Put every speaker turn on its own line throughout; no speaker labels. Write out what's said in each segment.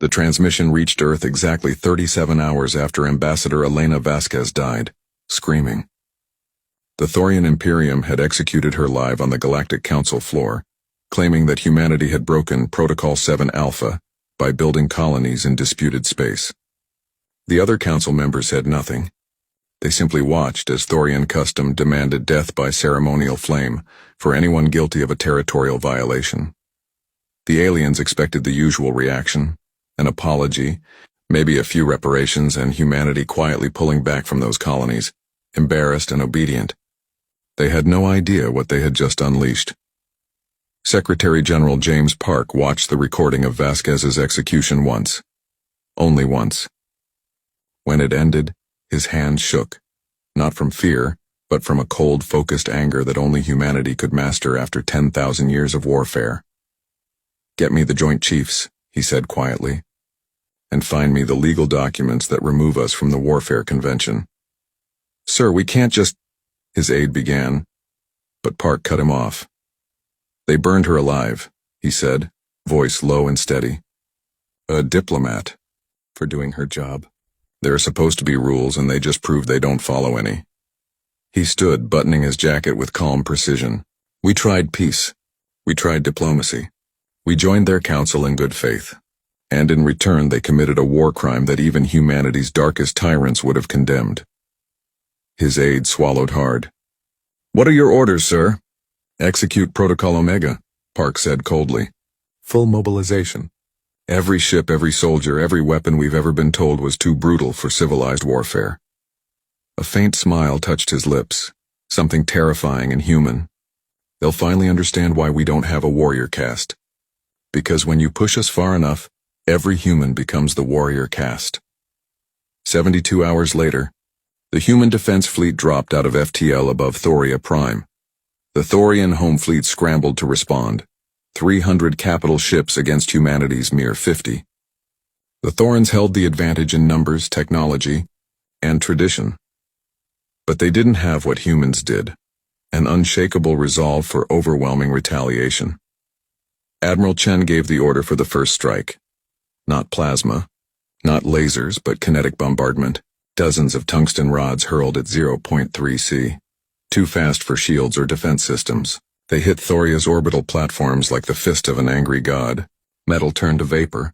The transmission reached Earth exactly 37 hours after Ambassador Elena Vasquez died, screaming. The Thorian Imperium had executed her live on the Galactic Council floor, claiming that humanity had broken Protocol 7 Alpha by building colonies in disputed space. The other council members said nothing. They simply watched as Thorian custom demanded death by ceremonial flame for anyone guilty of a territorial violation. The aliens expected the usual reaction, an apology, maybe a few reparations, and humanity quietly pulling back from those colonies, embarrassed and obedient. They had no idea what they had just unleashed. Secretary General James Park watched the recording of Vasquez's execution once. Only once. When it ended, his hand shook, not from fear, but from a cold, focused anger that only humanity could master after 10,000 years of warfare. "Get me the Joint Chiefs," he said quietly, "and find me the legal documents that remove us from the Warfare Convention." "Sir, we can't just—" his aide began, but Park cut him off. "They burned her alive," he said, voice low and steady. "A diplomat, for doing her job. There are supposed to be rules, and they just prove they don't follow any." He stood, buttoning his jacket with calm precision. "We tried peace. We tried diplomacy. We joined their council in good faith. And in return they committed a war crime that even humanity's darkest tyrants would have condemned." His aide swallowed hard. "What are your orders, sir?" "Execute Protocol Omega," Park said coldly. "Full mobilization. Every ship, every soldier, every weapon we've ever been told was too brutal for civilized warfare." A faint smile touched his lips, something terrifying and human. "They'll finally understand why we don't have a warrior caste. Because when you push us far enough, every human becomes the warrior caste." 72 hours later, the human defense fleet dropped out of FTL above Thoria Prime. The Thorian home fleet scrambled to respond. 300 capital ships against humanity's mere 50. The Thorans held the advantage in numbers, technology, and tradition. But they didn't have what humans did, an unshakable resolve for overwhelming retaliation. Admiral Chen gave the order for the first strike. Not plasma, not lasers, but kinetic bombardment, dozens of tungsten rods hurled at 0.3 C. Too fast for shields or defense systems. They hit Thoria's orbital platforms like the fist of an angry god. Metal turned to vapor.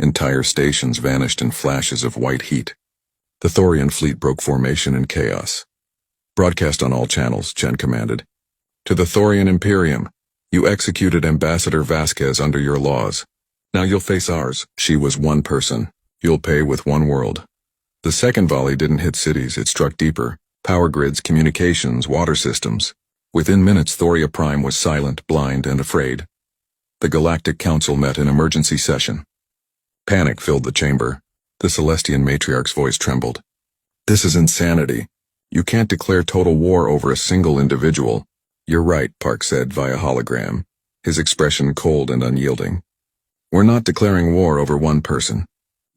Entire stations vanished in flashes of white heat. The Thorian fleet broke formation in chaos. "Broadcast on all channels," Chen commanded. "To the Thorian Imperium, you executed Ambassador Vasquez under your laws. Now you'll face ours. She was one person. You'll pay with one world." The second volley didn't hit cities, it struck deeper. Power grids, communications, water systems. Within minutes, Thoria Prime was silent, blind, and afraid. The Galactic Council met in emergency session. Panic filled the chamber. The Celestian matriarch's voice trembled. "This is insanity. You can't declare total war over a single individual." "You're right," Park said via hologram, his expression cold and unyielding. "We're not declaring war over one person.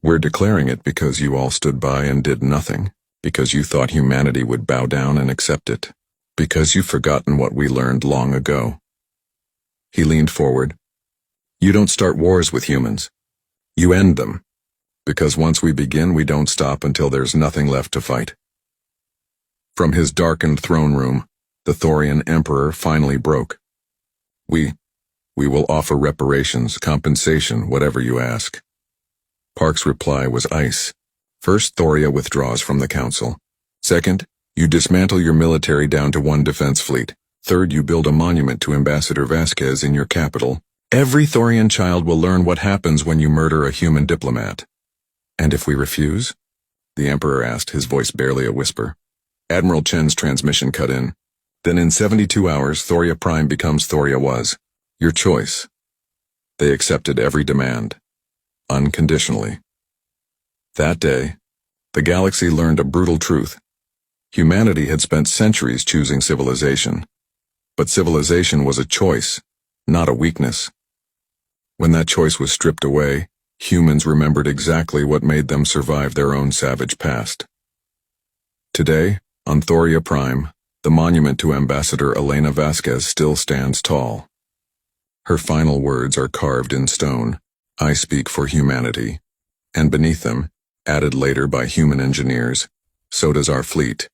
We're declaring it because you all stood by and did nothing, because you thought humanity would bow down and accept it. Because you've forgotten what we learned long ago." He leaned forward. "You don't start wars with humans. You end them. Because once we begin, we don't stop until there's nothing left to fight." From his darkened throne room, the Thorian Emperor finally broke. We will offer reparations, compensation, whatever you ask." Park's reply was ice. "First, Thoria withdraws from the council. Second, you dismantle your military down to one defense fleet. Third, you build a monument to Ambassador Vasquez in your capital. Every Thorian child will learn what happens when you murder a human diplomat." "And if we refuse?" the Emperor asked, his voice barely a whisper. Admiral Chen's transmission cut in. "Then in 72 hours, Thoria Prime becomes Thoria was. Your choice." They accepted every demand. Unconditionally. That day, the galaxy learned a brutal truth. Humanity had spent centuries choosing civilization. But civilization was a choice, not a weakness. When that choice was stripped away, humans remembered exactly what made them survive their own savage past. Today, on Thoria Prime, the monument to Ambassador Elena Vasquez still stands tall. Her final words are carved in stone. "I speak for humanity. And beneath them, added later by human engineers, so does our fleet.